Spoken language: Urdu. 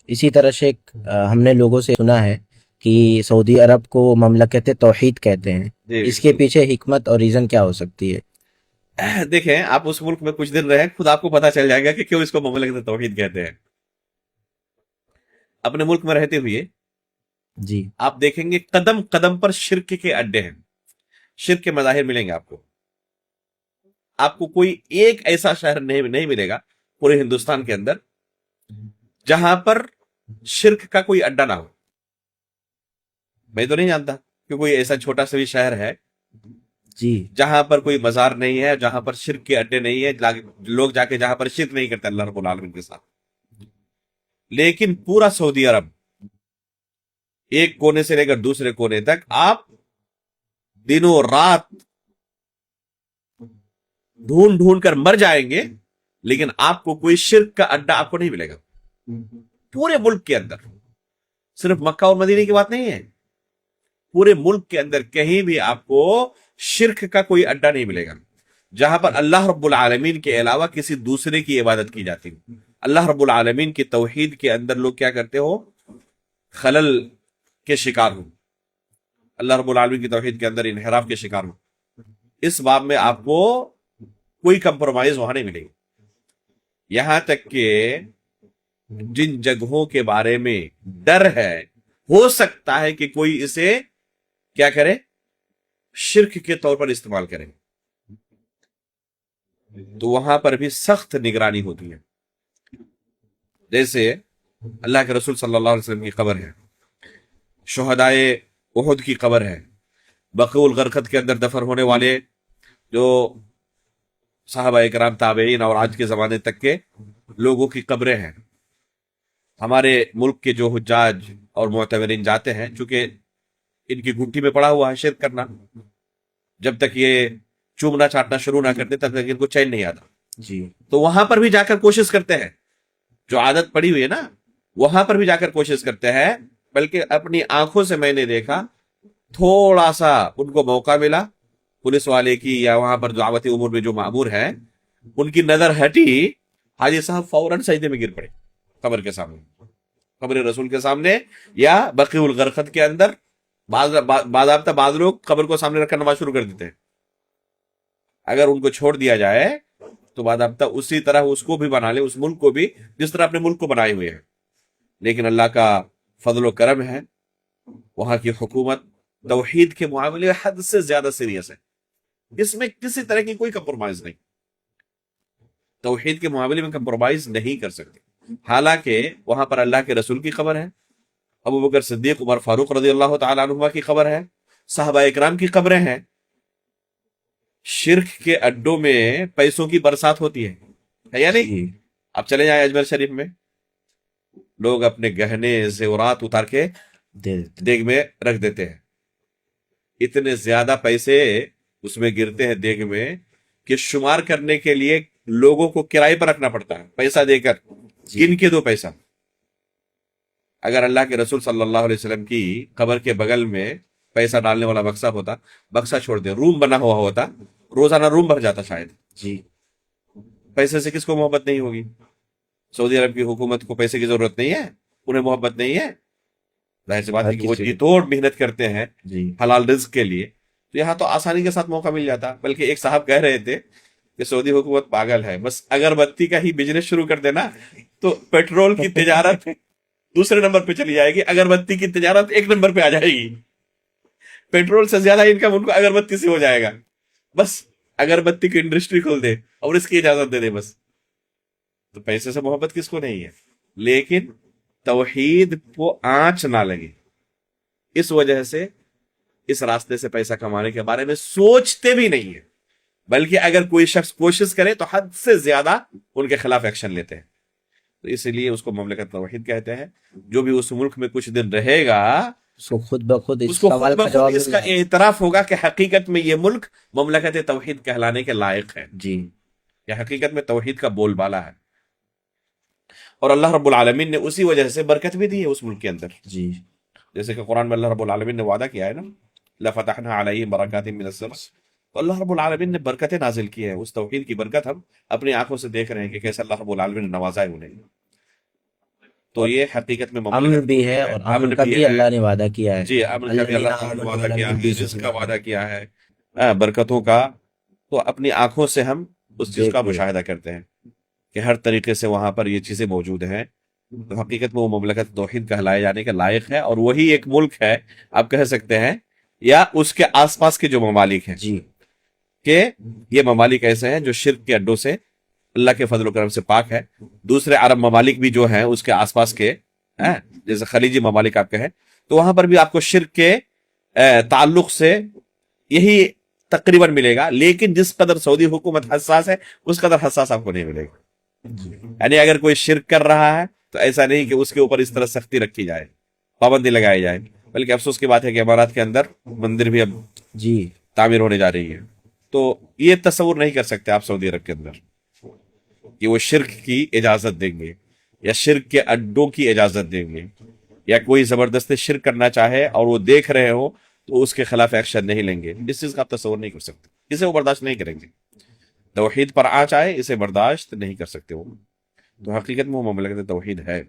اسی طرح سے ہم نے لوگوں سے سنا ہے کہ سعودی عرب کو مملکت توحید کہتے ہیں، جی اس کے بالکل. پیچھے حکمت اور ریزن کیا ہو سکتی ہے؟ دیکھیں آپ اس ملک میں کچھ دن رہیں خود آپ کو پتا چل جائے گا کہ کیوں اس کو مملکت توحید کہتے ہیں. اپنے ملک میں رہتے ہوئے جی آپ دیکھیں گے قدم قدم پر شرک کے اڈے ہیں، شرک کے مظاہر ملیں گے آپ کو. آپ کو کوئی ایک ایسا شہر نہیں ملے گا پورے ہندوستان کے اندر جہاں پر شرک کا کوئی اڈا نہ ہو. میں تو نہیں جانتا کہ کوئی ایسا چھوٹا سا بھی شہر ہے جی جہاں پر کوئی مزار نہیں ہے، جہاں پر شرک کے اڈے نہیں ہے، لوگ جا کے جہاں پر شرک نہیں کرتے اللہ رب العالمین کے ساتھ. لیکن پورا سعودی عرب ایک کونے سے لے کر دوسرے کونے تک آپ دنوں رات ڈھونڈ ڈھونڈ کر مر جائیں گے لیکن آپ کو کوئی شرک کا اڈا آپ کو نہیں ملے گا پورے ملک کے اندر. صرف مکہ اور مدینے کی بات نہیں ہے، پورے ملک کے اندر کہیں بھی آپ کو شرک کا کوئی اڈا نہیں ملے گا جہاں پر اللہ رب العالمین کے علاوہ کسی دوسرے کی عبادت کی جاتی. اللہ رب العالمین کی توحید کے اندر لوگ کیا کرتے ہو، خلل کے شکار ہو، اللہ رب العالمین کی توحید کے اندر انحراف کے شکار ہو. اس باب میں آپ کو کوئی کمپرومائز وہاں نہیں ملے گی. یہاں تک کہ جن جگہوں کے بارے میں ڈر ہے ہو سکتا ہے کہ کوئی اسے کیا کرے، شرک کے طور پر استعمال کرے، تو وہاں پر بھی سخت نگرانی ہوتی ہے. جیسے اللہ کے رسول صلی اللہ علیہ وسلم کی قبر ہے، شہدائے احد کی قبر ہے، بقیع الغرقد کے اندر دفن ہونے والے جو صحابہ کرام تابعین اور آج کے زمانے تک کے لوگوں کی قبریں ہیں. ہمارے ملک کے جو حجاج اور معتمرین جاتے ہیں، چونکہ ان کی گھٹی میں پڑا ہوا ہے شرک کرنا، جب تک یہ چومنا چاٹنا شروع نہ کرتے تب تک ان کو چین نہیں آتا. جی تو وہاں پر بھی جا کر کوشش کرتے ہیں، جو عادت پڑی ہوئی ہے نا وہاں پر بھی جا کر کوشش کرتے ہیں. بلکہ اپنی آنکھوں سے میں نے دیکھا، تھوڑا سا ان کو موقع ملا پولیس والے کی یا وہاں پر دعوتی امور میں جو مامور ہیں ان کی نظر ہٹی، حاجی صاحب فوراً سجدے میں گر پڑے قبر کے سامنے، قبر رسول کے سامنے یا بقیع الغرقد کے اندر. باضابطہ بعض لوگ قبر کو سامنے رکھ کر نماز شروع کر دیتے ہیں. اگر ان کو چھوڑ دیا جائے تو باضابطہ اسی طرح اس کو بھی بنا لے، اس ملک کو بھی جس طرح اپنے ملک کو بنائے ہوئے ہیں. لیکن اللہ کا فضل و کرم ہے، وہاں کی حکومت توحید کے معاملے میں حد سے زیادہ سیریس ہے. اس میں کسی طرح کی کوئی کمپرومائز نہیں، توحید کے معاملے میں کمپرومائز نہیں کر سکتے. حالانکہ وہاں پر اللہ کے رسول کی قبر ہے، ابو بکر صدیق عمر فاروق رضی اللہ تعالیٰ عنہ کی قبر ہے، صحابہ اکرام کی قبریں ہیں. شرک کے اڈوں میں پیسوں کی برسات ہوتی ہے یا نہیں؟ جی آپ چلے جائیں اجمیر شریف میں، لوگ اپنے گہنے زیورات اتار کے دے دیتے دیگ میں رکھ دیتے ہیں. اتنے زیادہ پیسے اس میں گرتے ہیں دیگ میں کہ شمار کرنے کے لیے لوگوں کو کرائے پر رکھنا پڑتا ہے پیسہ دے کر. جی گن کے دو پیسہ. اگر اللہ کے رسول صلی اللہ علیہ وسلم کی قبر کے بغل میں پیسہ ڈالنے والا بکسا ہوتا، بکسا چھوڑ دے روم بنا ہوا ہوتا، روزانہ روم بھر جاتا شاید. جی پیسے سے کس کو محبت نہیں ہوگی؟ سعودی عرب کی حکومت کو پیسے کی ضرورت نہیں ہے، انہیں محبت نہیں ہے. ظاہر سی بات ہر ہے کہ وہ کسی جی کو توڑ محنت کرتے ہیں جی حلال رزق کے لیے، تو یہاں تو آسانی کے ساتھ موقع مل جاتا. بلکہ ایک صاحب کہہ رہے تھے کہ سعودی حکومت پاگل ہے، بس اگربتی کا ہی بزنس شروع کر دینا تو پیٹرول کی تجارت دوسرے نمبر پہ چلی جائے گی، اگربتی کی تجارت ایک نمبر پہ آ جائے گی. پیٹرول سے زیادہ انکم ان کو اگربتی سے ہو جائے گا. بس اگربتی کی انڈسٹری کھول دے اور اس کی اجازت دے دے بس. تو پیسے سے محبت کس کو نہیں ہے؟ لیکن توحید کو آنچ نہ لگے، اس وجہ سے اس راستے سے پیسہ کمانے کے بارے میں سوچتے بھی نہیں ہے. بلکہ اگر کوئی شخص کوشش کرے تو حد سے زیادہ ان کے خلاف ایکشن لیتے ہیں. تو اسی لیے اس کو مملکت توحید کہتے ہیں. جو بھی اس ملک میں کچھ دن رہے گا اس کو خود بخود اس اس کو خود سوال کا بخود جواب اس مل کا جائے. اعتراف ہوگا کہ حقیقت میں یہ ملک مملکت توحید کہلانے کے لائق ہے، جی یہ حقیقت میں توحید کا بول بالا ہے. اور اللہ رب العالمین نے اسی وجہ سے برکت بھی دی ہے اس ملک کے اندر. جی جیسے کہ قرآن میں اللہ رب العالمین نے وعدہ کیا ہے نا، لَفَتَحْنَا عَلَيْهِمْ بَرَكَاتٍ مِّنَ السَّمَاءِ. تو اللہ رب العالمین نے برکتیں نازل کی ہے. اس توحید کی برکت ہم اپنی آنکھوں سے دیکھ رہے ہیں کہ کیسے اللہ رب العالمین نے نوازا ہے انہیں. تو یہ حقیقت میں امن بھی ہے اور امن کا بھی اللہ نے وعدہ کیا ہے. جی امن کا بھی اللہ تعالیٰ نے وعدہ کیا ہے، رزق کا وعدہ کیا ہے، برکتوں کا. تو اپنی آنکھوں سے ہم اس چیز کا مشاہدہ کرتے ہیں کہ ہر طریقے سے وہاں پر یہ چیزیں موجود ہیں. تو حقیقت میں وہ مملکت توحید کہلائے جانے کے لائق ہے، اور وہی ایک ملک ہے آپ کہہ سکتے ہیں، یا اس کے آس پاس کے جو ممالک ہیں، جی کہ یہ ممالک ایسے ہیں جو شرک کے اڈوں سے اللہ کے فضل و کرم سے پاک ہے. دوسرے عرب ممالک بھی جو ہیں اس کے آس پاس کے جیسے خلیجی ممالک آپ کہیں، تو وہاں پر بھی آپ کو شرک کے تعلق سے یہی تقریباً ملے گا، لیکن جس قدر سعودی حکومت حساس ہے اس قدر حساس آپ کو نہیں ملے گا. یعنی اگر کوئی شرک کر رہا ہے تو ایسا نہیں کہ اس کے اوپر اس طرح سختی رکھی جائے، پابندی لگائی جائے. بلکہ افسوس کی بات ہے کہ امارات کے اندر مندر بھی اب جی تعمیر ہونے جا رہی ہے. تو یہ تصور نہیں کر سکتے آپ سعودی عرب کے اندر کہ وہ شرک کی اجازت دیں گے یا شرک کے اڈوں کی اجازت دیں گے، یا کوئی زبردستی شرک کرنا چاہے اور وہ دیکھ رہے ہو تو اس کے خلاف ایکشن نہیں لیں گے. اس چیز کا آپ تصور نہیں کر سکتے، اسے وہ برداشت نہیں کریں گے. توحید پر آنچ آئے اسے برداشت نہیں کر سکتے وہ. تو حقیقت میں وہ مملکت توحید ہے.